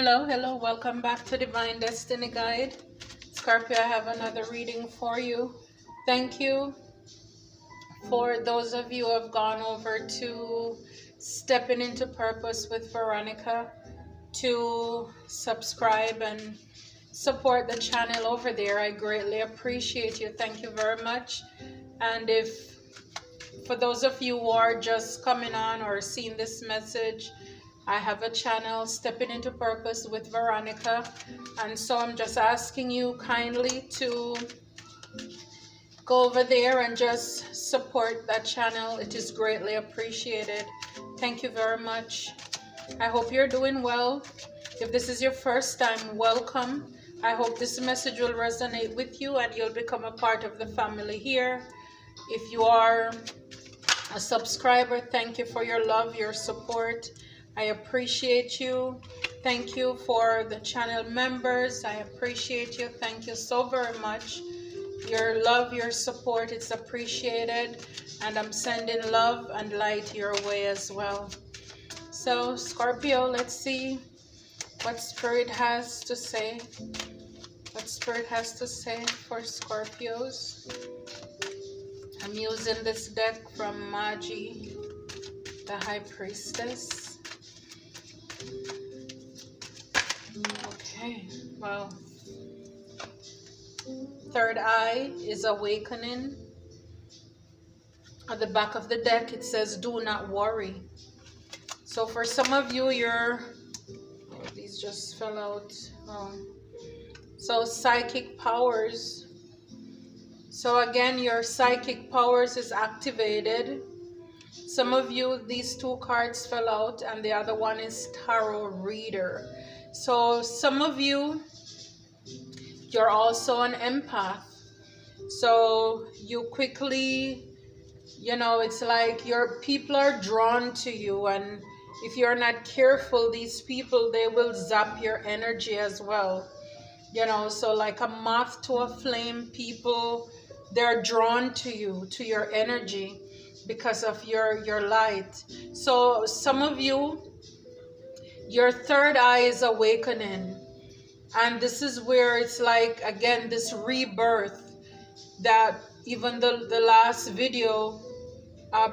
Hello, welcome back to Divine Destiny Guide. Scorpio, I have another reading for you. Thank you for those of you who have gone over to Stepping into Purpose with Veronica to subscribe and support the channel over there. I greatly appreciate you. Thank you very much. And for those of you who are just coming on or seeing this message, I have a channel, Stepping into Purpose with Veronica, and so I'm just asking you kindly to go over there and just support that channel. It is greatly appreciated. Thank you very much. I hope you're doing well. If this is your first time, welcome. I hope this message will resonate with you and you'll become a part of the family here. If you are a subscriber, thank you for your love, your support. I appreciate you. Thank you for the channel members. I appreciate you. Thank you so very much. Your love, your support, it's appreciated. And I'm sending love and light your way as well. So, Scorpio, let's see what Spirit has to say. What Spirit has to say for Scorpios. I'm using this deck from Magi, the High Priestess. Okay, well, third eye is awakening. At the back of the deck, it says, do not worry. So for some of you, these just fell out. So psychic powers. So again, your psychic powers is activated. Some of you, these two cards fell out, and the other one is tarot reader. So some of you, you're also an empath. So you quickly, it's like your people are drawn to you, and if you're not careful, these people, they will zap your energy as well. So like a moth to a flame, people, they're drawn to you, to your energy, because of your light. So some of you, your third eye is awakening, and this is where it's like, again, this rebirth that even the last video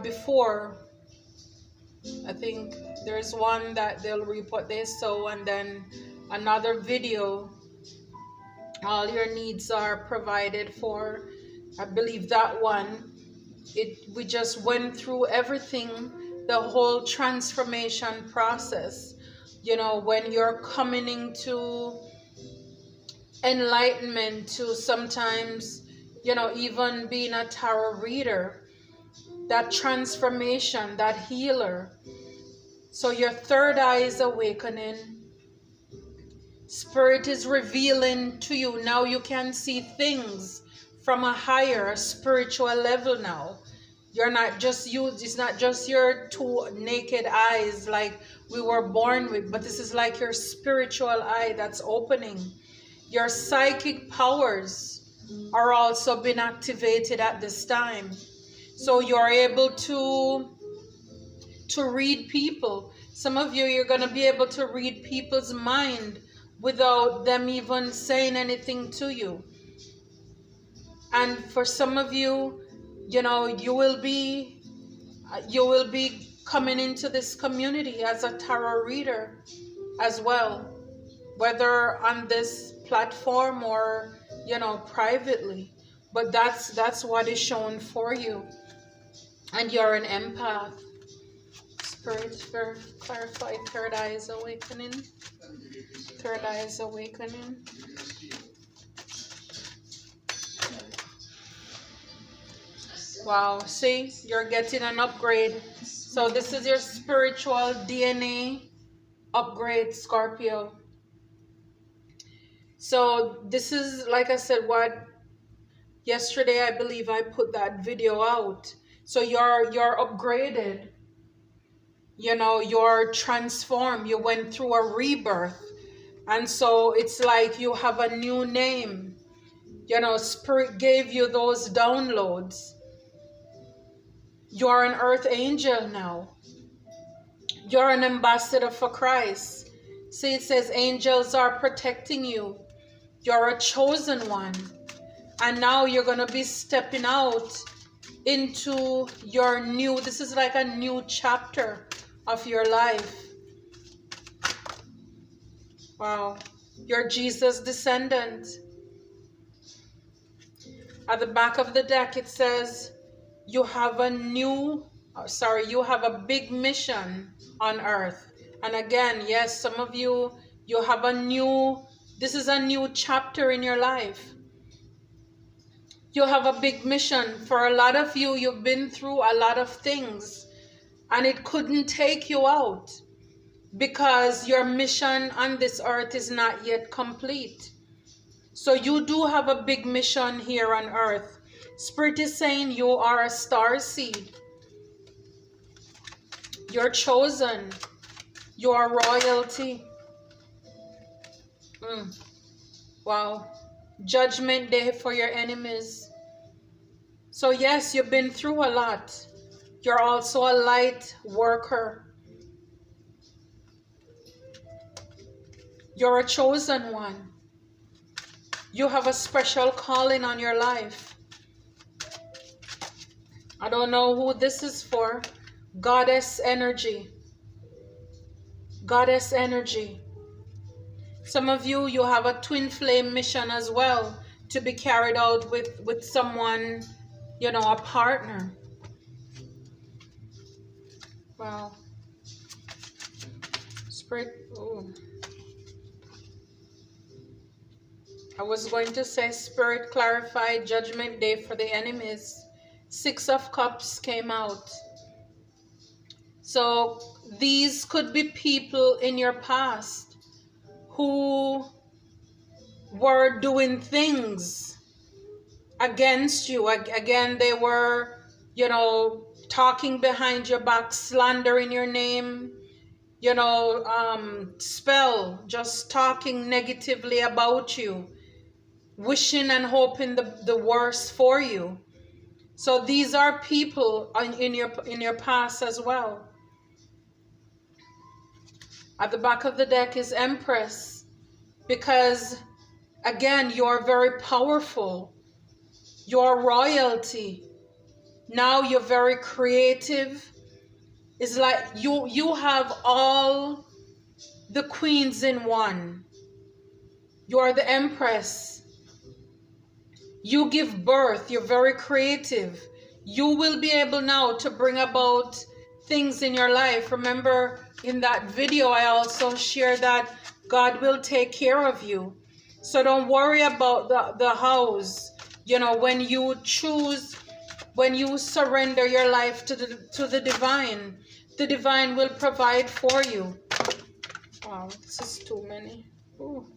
before, I think there's one that they'll reap what they sow, and then another video, all your needs are provided for. I believe that one, we just went through everything, the whole transformation process. When you're coming into enlightenment, to sometimes, even being a tarot reader, that transformation, that healer. So your third eye is awakening. Spirit is revealing to you. Now you can see things from a higher spiritual level now. You're not just it's not just your two naked eyes like we were born with, but this is like your spiritual eye that's opening. Your psychic powers are also being activated at this time. So you're able to read people. Some of you, you're going to be able to read people's mind without them even saying anything to you. And for some of you, you will be coming into this community as a tarot reader as well, whether on this platform or privately. But that's what is shown for you, and you're an empath. Spirit, clarify. Third eye is awakening. Third eye is awakening. Wow, see, you're getting an upgrade. So this is your spiritual DNA upgrade, Scorpio. So this is, like I said, what yesterday I believe I put that video out. So you're upgraded. You're transformed. You went through a rebirth. And so it's like you have a new name. Spirit gave you those downloads. You're an earth angel now. You're an ambassador for Christ. See, it says angels are protecting you. You're a chosen one. And now you're going to be stepping out into your new, this is like a new chapter of your life. Wow. You're Jesus' descendant. At the back of the deck, it says, you have a big mission on earth. And again, yes, some of you, you have this is a new chapter in your life. You have a big mission. For a lot of you, you've been through a lot of things and it couldn't take you out because your mission on this earth is not yet complete. So you do have a big mission here on earth. Spirit is saying you are a star seed. You're chosen. You are royalty. Wow. Judgment day for your enemies. So yes, you've been through a lot. You're also a light worker. You're a chosen one. You have a special calling on your life. I don't know who this is for. Goddess energy. Goddess energy. Some of you, you have a twin flame mission as well to be carried out with someone, you know, a partner. Wow. Spirit. Oh. I was going to say Spirit clarify judgment day for the enemies. 6 of Cups came out. So these could be people in your past who were doing things against you. Again, they were, you know, talking behind your back, slandering your name, you know, just talking negatively about you, wishing and hoping the worst for you. So these are people in your past as well. At the back of the deck is Empress, because again, you're very powerful. You're royalty. Now you're very creative. It's like you have all the queens in one. You're the Empress. You give birth. You're very creative. You will be able now to bring about things in your life. Remember, in that video, I also shared that God will take care of you. So don't worry about the house. You know, when you surrender your life to the divine will provide for you. Wow, this is too many. Ooh.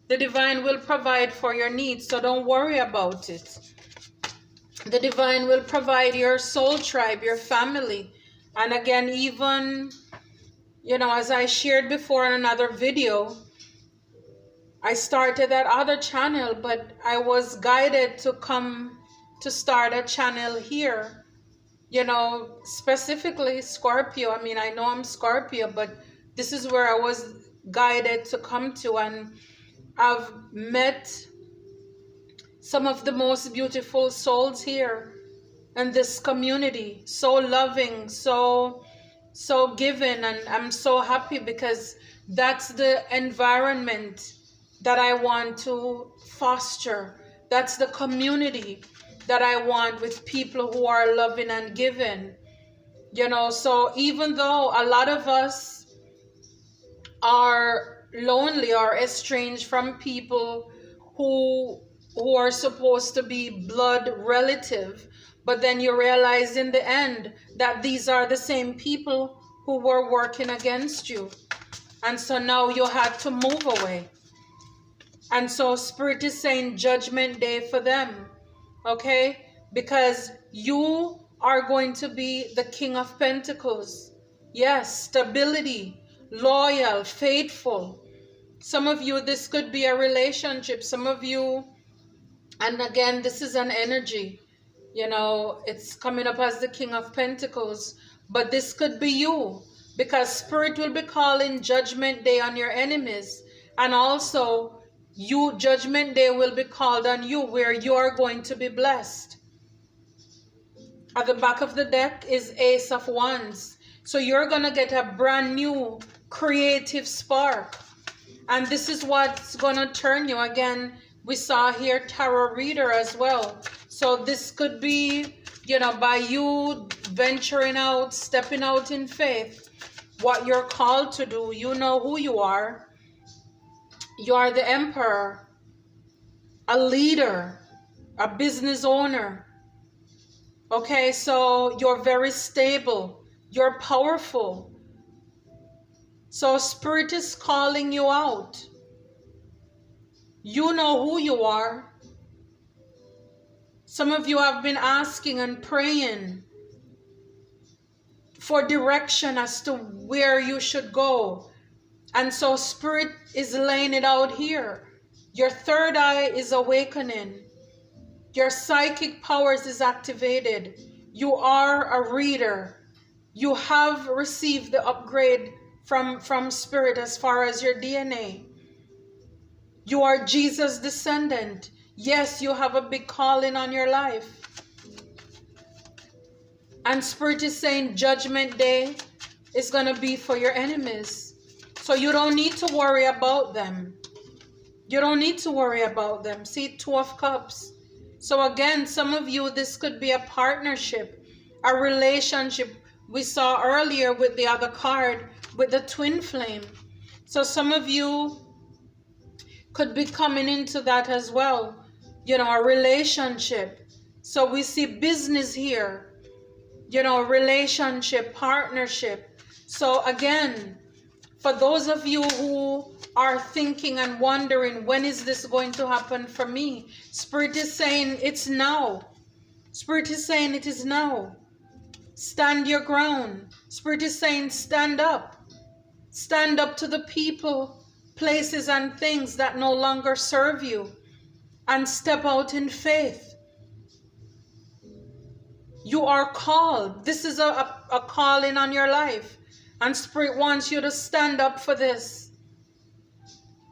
The divine will provide for your needs, so don't worry about it. The divine will provide your soul tribe, your family. And again, even, you know, as I shared before in another video, I started that other channel, but I was guided to come to start a channel here. You know, specifically Scorpio. I mean, I know I'm Scorpio, but this is where I was guided to come to. And I've met some of the most beautiful souls here in this community. So loving, so giving, and I'm so happy because that's the environment that I want to foster. That's the community that I want, with people who are loving and giving. You know, so even though a lot of us are lonely or estranged from people who are supposed to be blood relative, but then you realize in the end that these are the same people who were working against you. And so now you had to move away. And so Spirit is saying judgment day for them. Okay? Because you are going to be the King of Pentacles. Yes, stability, loyal, faithful. Some of you, this could be a relationship. Some of you, and again, this is an energy. You know, it's coming up as the King of Pentacles. But this could be you. because Spirit will be calling Judgment Day on your enemies. And also, Judgment Day will be called on you, where you are going to be blessed. At the back of the deck is Ace of Wands. So you're going to get a brand new creative spark. And this is what's going to turn you. Again, we saw here tarot reader as well. So this could be, by you venturing out, stepping out in faith, what you're called to do. You know who you are. You are the emperor, a leader, a business owner. Okay, so you're very stable. You're powerful. So Spirit is calling you out. You know who you are. Some of you have been asking and praying for direction as to where you should go. And so Spirit is laying it out here. Your third eye is awakening. Your psychic powers is activated. You are a reader. You have received the upgrade from Spirit as far as your DNA. You are Jesus' descendant. Yes, you have a big calling on your life. And Spirit is saying Judgment Day is going to be for your enemies. So you don't need to worry about them. You don't need to worry about them. See, Two of Cups. So again, some of you, this could be a partnership, a relationship. We saw earlier with the other card, with the twin flame. So some of you could be coming into that as well. A relationship. So we see business here. Relationship, partnership. So again, for those of you who are thinking and wondering, when is this going to happen for me? Spirit is saying it's now. Spirit is saying it is now. Stand your ground. Spirit is saying stand up. Stand up to the people, places, and things that no longer serve you. And step out in faith. You are called. This is a calling on your life. And Spirit wants you to stand up for this.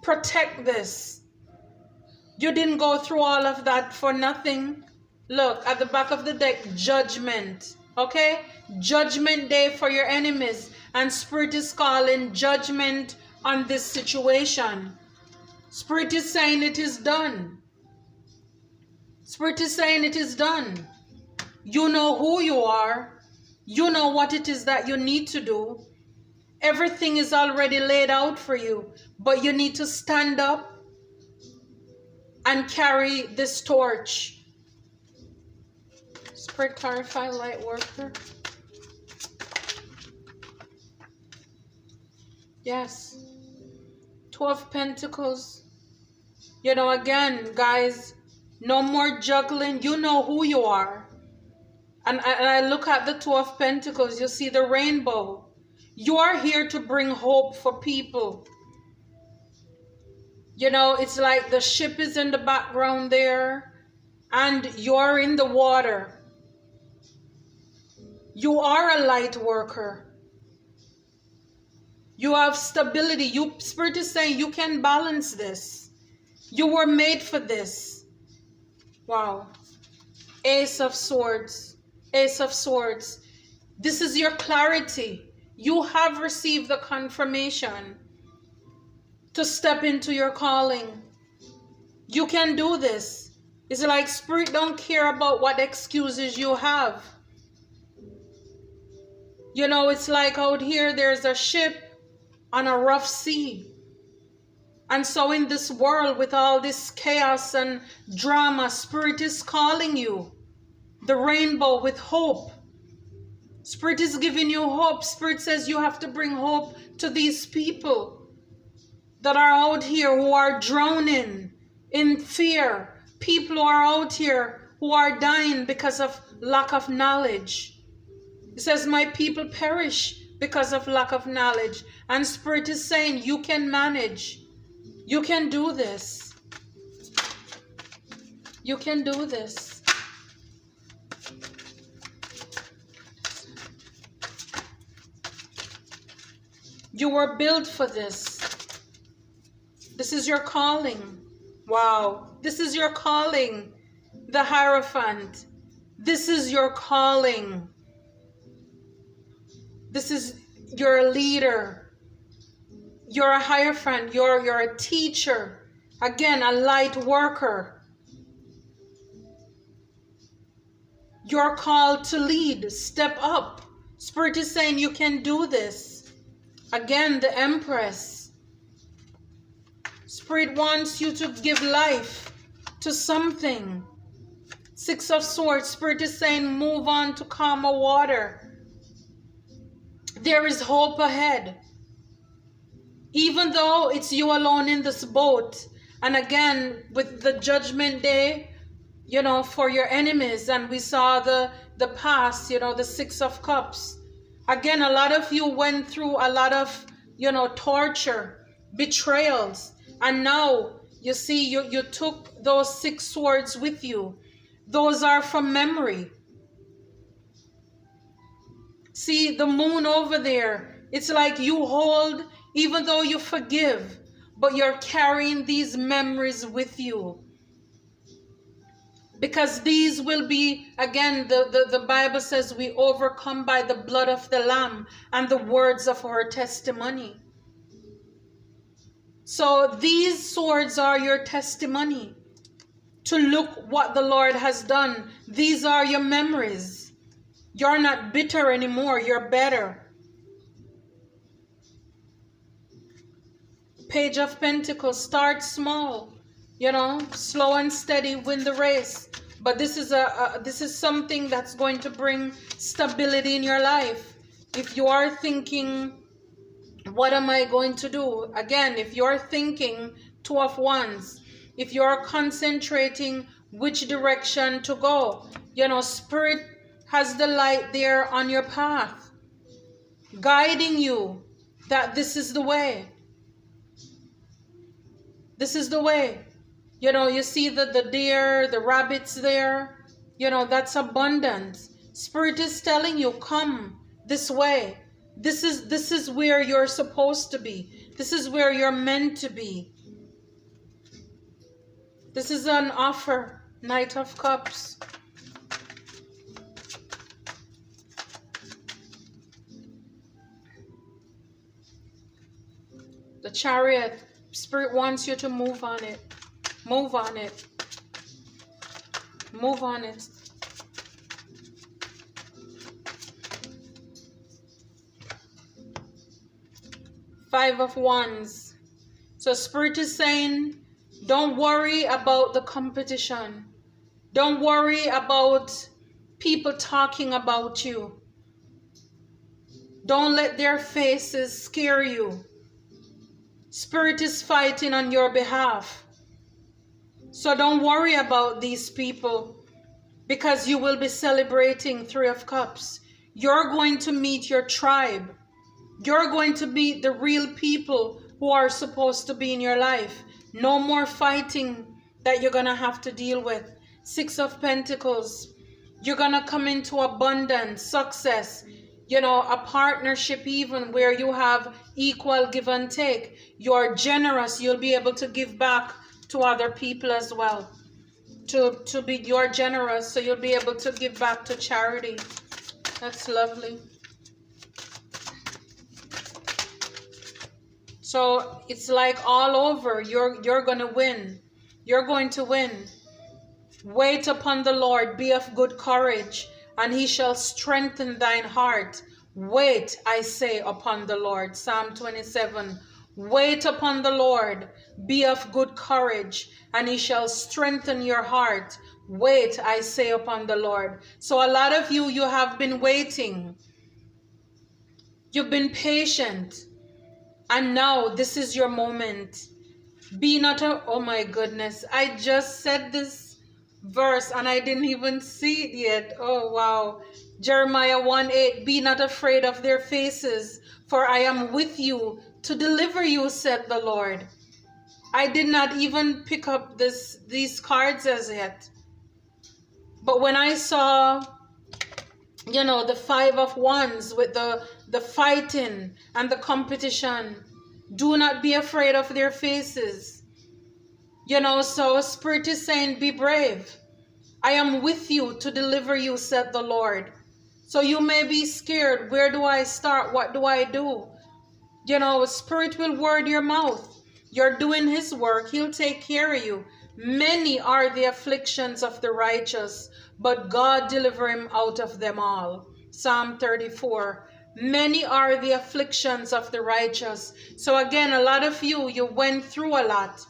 Protect this. You didn't go through all of that for nothing. Look, at the back of the deck, Judgment. Okay? Judgment Day for your enemies. And Spirit is calling judgment on this situation. Spirit is saying it is done. Spirit is saying it is done. You know who you are. You know what it is that you need to do. Everything is already laid out for you, but you need to stand up and carry this torch. Spirit, clarify, light worker. Yes. 12 Pentacles. Again, guys, no more juggling. You know who you are. And I look at the 12 Pentacles. You see the rainbow. You are here to bring hope for people. It's like the ship is in the background there, and you're in the water. You are a light worker. You have stability. Spirit is saying you can balance this. You were made for this. Wow. Ace of Swords. Ace of Swords. This is your clarity. You have received the confirmation to step into your calling. You can do this. It's like Spirit don't care about what excuses you have. It's like out here there's a ship on a rough sea. And so in this world with all this chaos and drama, Spirit is calling you. The rainbow with hope. Spirit is giving you hope. Spirit says you have to bring hope to these people that are out here who are drowning in fear. People who are out here who are dying because of lack of knowledge. It says, my people perish because of lack of knowledge. And Spirit is saying you can manage. You can do this. You can do this. You were built for this. This is your calling. Wow. This is your calling. The Hierophant. This is your calling. This is your leader. You're a Hierophant. You're a teacher. Again, a light worker. You're called to lead. Step up. Spirit is saying you can do this. Again, the Empress. Spirit wants you to give life to something. Six of Swords. Spirit is saying move on to calmer water. There is hope ahead. Even though it's you alone in this boat. And again, with the judgment day, you know, for your enemies. And we saw the past, you know, the Six of Cups. Again, a lot of you went through a lot of, you know, torture, betrayals. And now, you see, you took those 6 swords with you. Those are from memory. See, the moon over there, it's like you hold, even though you forgive, but you're carrying these memories with you. Because these will be, again, the Bible says we overcome by the blood of the Lamb and the words of our testimony. So these swords are your testimony to look what the Lord has done. These are your memories. You're not bitter anymore. You're better. Page of Pentacles. Start small. You know, slow and steady, win the race. But this is something that's going to bring stability in your life. If you are thinking, what am I going to do? Again, if you're thinking 2 of Wands, if you're concentrating which direction to go, you know, Spirit has the light there on your path, guiding you that this is the way. This is the way. You know, you see the deer, the rabbits there. You know, that's abundance. Spirit is telling you, come this way. This is where you're supposed to be. This is where you're meant to be. This is an offer. Knight of Cups. The Chariot. Spirit wants you to move on it. Move on it. Move on it. Five of Wands. So Spirit is saying, don't worry about the competition. Don't worry about people talking about you. Don't let their faces scare you. Spirit is fighting on your behalf. So don't worry about these people, because you will be celebrating 3 of Cups. You're going to meet your tribe. You're going to meet the real people who are supposed to be in your life. No more fighting that you're going to have to deal with. 6 of Pentacles. You're going to come into abundance, success, you know, a partnership even where you have equal give and take. You're generous. You'll be able to give back to other people as well. You're generous, so you'll be able to give back to charity. That's lovely. So it's like all over. You're going to win. You're going to win. Wait upon the Lord. Be of good courage, and he shall strengthen thine heart. Wait, I say, upon the Lord. Psalm 27. Wait upon the Lord. Be of good courage, and he shall strengthen your heart. Wait, I say, upon the Lord. So a lot of you have been waiting. You've been patient. And now this is your moment. Be not a... Oh my goodness. I just said this verse and I didn't even see it yet. Oh wow. Jeremiah 1:8. Be not afraid of their faces, for I am with you to deliver you, said the Lord. I did not even pick up these cards as yet. But when I saw, you know, the 5 of Wands with the the fighting and the competition. Do not be afraid of their faces. You know, so Spirit is saying, be brave. I am with you to deliver you, said the Lord. So you may be scared. Where do I start? What do I do? You know, Spirit will word your mouth. You're doing His work. He'll take care of you. Many are the afflictions of the righteous, but God deliver him out of them all. Psalm 34. Many are the afflictions of the righteous. So again, a lot of you went through a lot.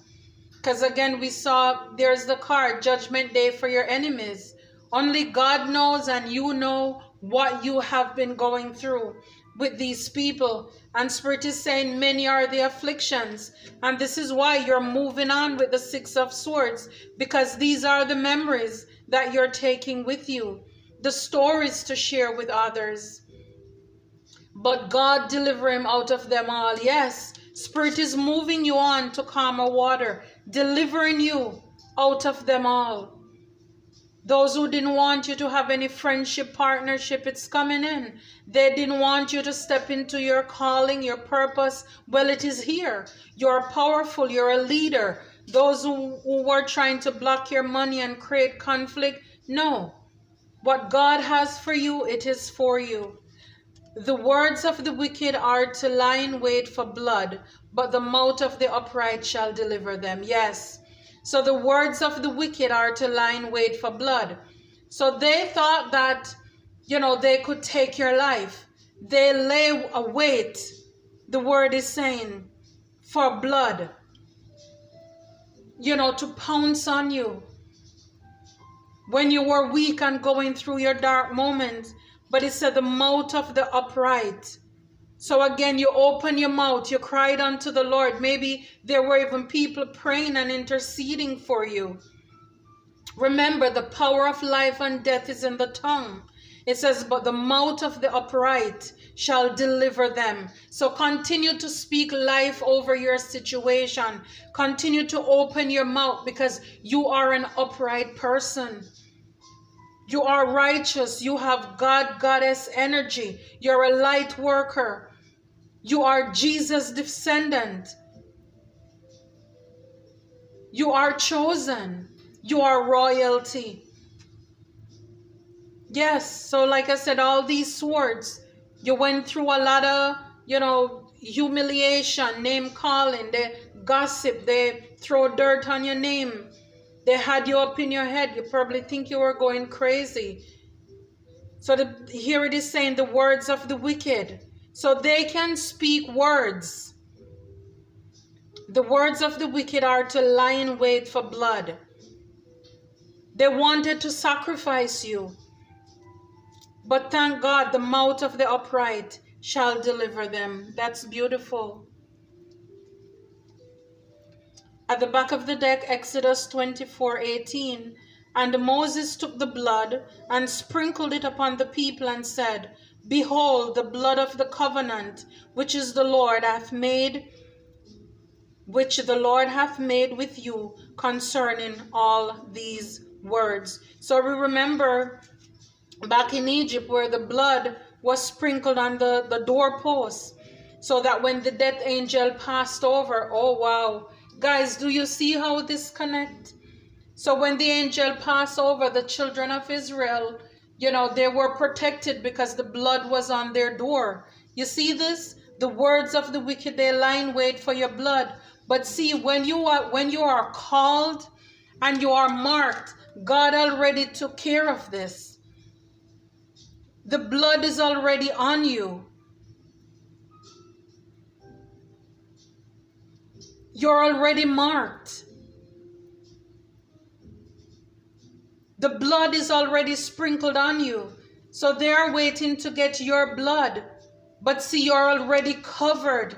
Because again, we saw there's the card, Judgment Day for your enemies. Only God knows and you know what you have been going through with these people. And Spirit is saying many are the afflictions. And this is why you're moving on with the Six of Swords. Because these are the memories that you're taking with you. The stories to share with others. But God deliver him out of them all. Yes, Spirit is moving you on to calmer water. Delivering you out of them all. Those who didn't want you to have any friendship, partnership, it's coming in. They didn't want you to step into your calling, your purpose. Well, it is here. You're powerful. You're a leader. Those who were trying to block your money and create conflict, no. What God has for you, it is for you. The words of the wicked are to lie in wait for blood, but the mouth of the upright shall deliver them. Yes. So the words of the wicked are to lie in wait for blood. So they thought that, they could take your life. They lay await, the word is saying, for blood. To pounce on you. When you were weak and going through your dark moments. But it said the mouth of the upright. So again, you open your mouth, you cried unto the Lord. Maybe there were even people praying and interceding for you. Remember, the power of life and death is in the tongue. It says, but the mouth of the upright shall deliver them. So continue to speak life over your situation. Continue to open your mouth because you are an upright person. You are righteous. You have God, Goddess energy. You're a light worker. You are Jesus' descendant. You are chosen. You are royalty. Yes, so like I said, all these swords, you went through a lot of, humiliation, name calling, they gossip, they throw dirt on your name. They had you up in your head. You probably think you were going crazy. So here it is saying the words of the wicked. So they can speak words. The words of the wicked are to lie in wait for blood. They wanted to sacrifice you. But thank God the mouth of the upright shall deliver them. That's beautiful. At the back of the deck, Exodus 24:18. And Moses took the blood and sprinkled it upon the people and said, Behold, the blood of the covenant, which the Lord hath made with you concerning all these words. So we remember back in Egypt where the blood was sprinkled on the doorposts so that when the death angel passed over, oh wow. Guys, do you see how this connects? So when the angel passed over the children of Israel, they were protected because the blood was on their door. You see this? The words of the wicked, they lie in wait for your blood. But see, when you are called and you are marked, God already took care of this. The blood is already on you. You're already marked. The blood is already sprinkled on you. So they are waiting to get your blood. But see, you're already covered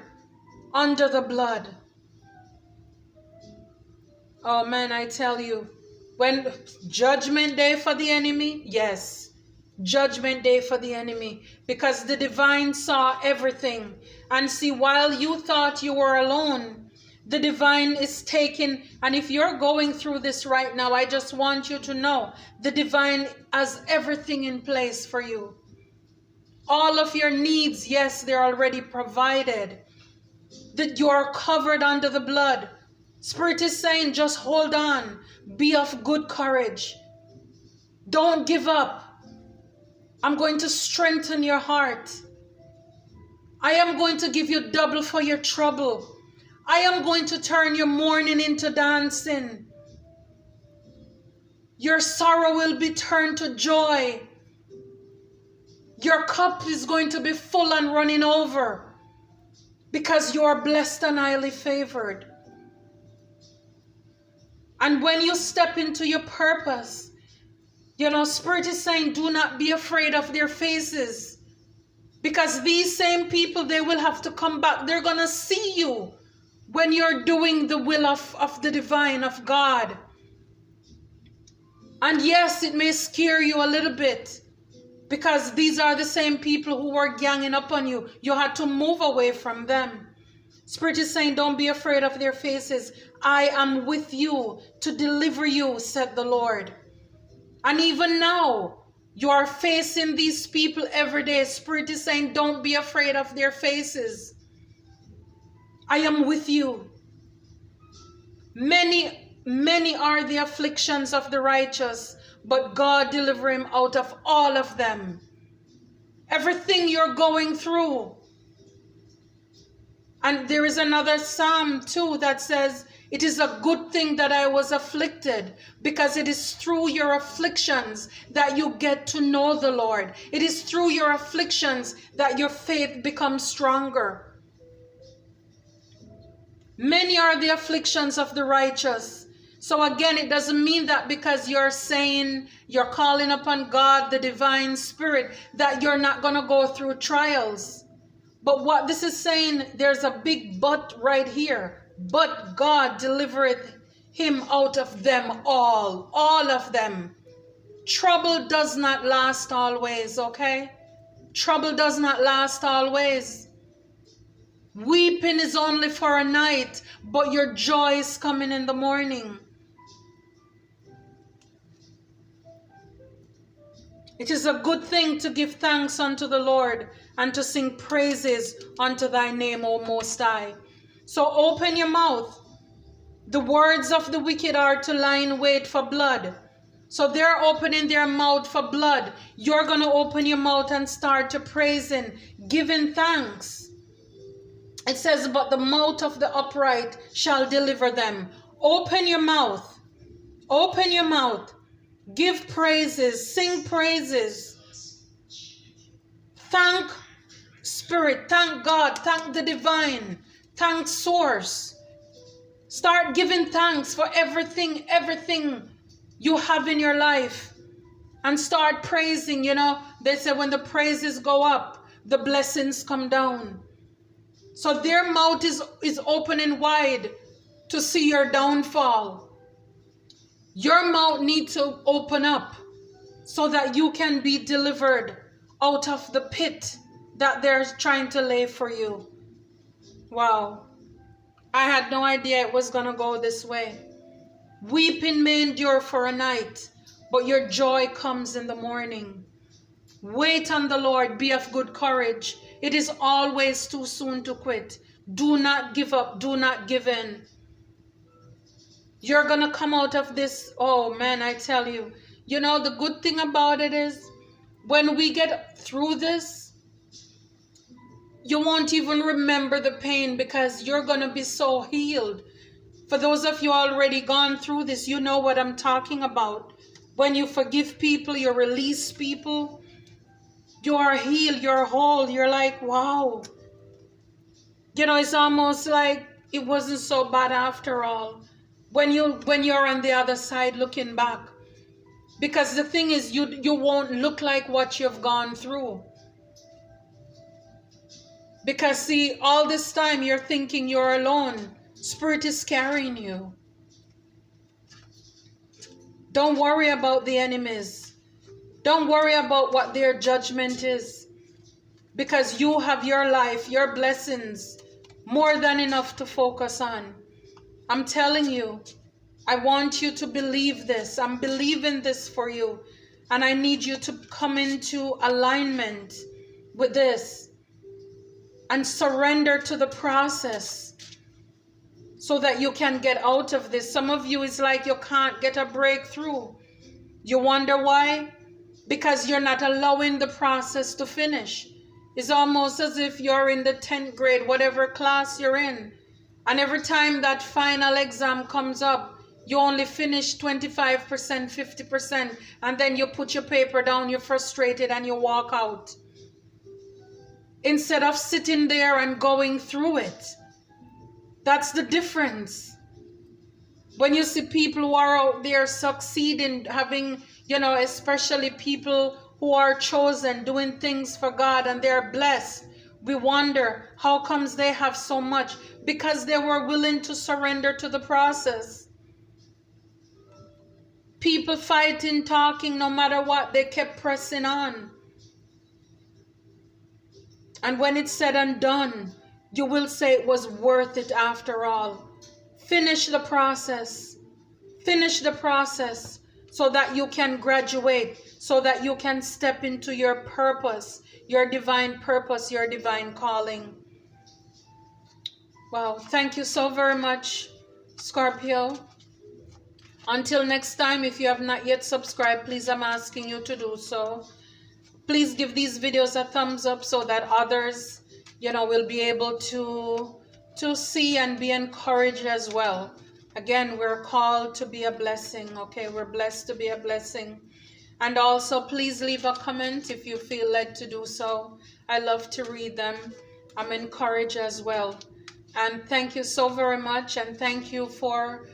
under the blood. Oh man, I tell you, when judgment day for the enemy, yes, judgment day for the enemy, because the divine saw everything. And see, while you thought you were alone, the divine is taking, and if you're going through this right now, I just want you to know, the divine has everything in place for you. All of your needs, yes, they're already provided. That you are covered under the blood. Spirit is saying, just hold on. Be of good courage. Don't give up. I'm going to strengthen your heart. I am going to give you double for your trouble. I am going to turn your mourning into dancing. Your sorrow will be turned to joy. Your cup is going to be full and running over because you are blessed and highly favored. And when you step into your purpose, Spirit is saying, do not be afraid of their faces. Because these same people, they will have to come back. They're going to see you when you're doing the will of the divine, of God. And yes, it may scare you a little bit. Because these are the same people who were ganging up on you. You had to move away from them. Spirit is saying, don't be afraid of their faces. I am with you to deliver you, said the Lord. And even now, you are facing these people every day. Spirit is saying, don't be afraid of their faces. I am with you. Many are the afflictions of the righteous, but God deliver him out of all of them. Everything you're going through. And there is another psalm too that says, it is a good thing that I was afflicted, because it is through your afflictions that you get to know the Lord. It is through your afflictions that your faith becomes stronger. Many are the afflictions of the righteous. So again, it doesn't mean that because you're saying, you're calling upon God, the divine spirit, that you're not going to go through trials. But what this is saying, there's a big but right here. But God delivereth him out of them all of them. Trouble does not last always, okay? Trouble does not last always. Weeping is only for a night, but your joy is coming in the morning. It is a good thing to give thanks unto the Lord and to sing praises unto thy name, O Most High. So open your mouth. The words of the wicked are to lie in wait for blood. So they're opening their mouth for blood. You're going to open your mouth and start to praising, giving thanks. It says, but the mouth of the upright shall deliver them. Open your mouth. Open your mouth. Give praises. Sing praises. Thank Spirit. Thank God. Thank the divine. Thank Source. Start giving thanks for everything you have in your life. And start praising. They say when the praises go up, the blessings come down. So their mouth is opening wide to see your downfall. Your mouth needs to open up so that you can be delivered out of the pit that they're trying to lay for you. Wow. I had no idea it was going to go this way. Weeping may endure for a night, but your joy comes in the morning. Wait on the Lord, be of good courage. It is always too soon to quit. Do not give up. Do not give in. You're going to come out of this. Oh man, I tell you. The good thing about it is when we get through this, you won't even remember the pain because you're going to be so healed. For those of you already gone through this, you know what I'm talking about. When you forgive people, you release people, you are healed, you're whole. You're like, wow. It's almost like it wasn't so bad after all. When you're on the other side looking back. Because the thing is, you won't look like what you've gone through. Because see, all this time you're thinking you're alone. Spirit is carrying you. Don't worry about the enemies. Don't worry about what their judgment is. Because you have your life, your blessings, more than enough to focus on. I'm telling you, I want you to believe this. I'm believing this for you. And I need you to come into alignment with this and surrender to the process so that you can get out of this. Some of you is like you can't get a breakthrough. You wonder why? Because you're not allowing the process to finish. It's almost as if you're in the 10th grade, whatever class you're in. And every time that final exam comes up, you only finish 25%, 50%, and then you put your paper down, you're frustrated, and you walk out. Instead of sitting there and going through it. That's the difference. When you see people who are out there succeeding, having, especially people who are chosen, doing things for God, and they're blessed, we wonder, how comes they have so much? Because they were willing to surrender to the process. People fighting, talking, no matter what, they kept pressing on. And when it's said and done, you will say it was worth it after all. Finish the process. Finish the process so that you can graduate, so that you can step into your purpose, your divine purpose, your divine calling. Wow, thank you so very much, Scorpio. Until next time, if you have not yet subscribed, please, I'm asking you to do so. Please give these videos a thumbs up so that others, will be able to see and be encouraged as well. Again, we're called to be a blessing, okay? We're blessed to be a blessing. And also, please leave a comment if you feel led to do so. I love to read them. I'm encouraged as well. And thank you so very much. And thank you for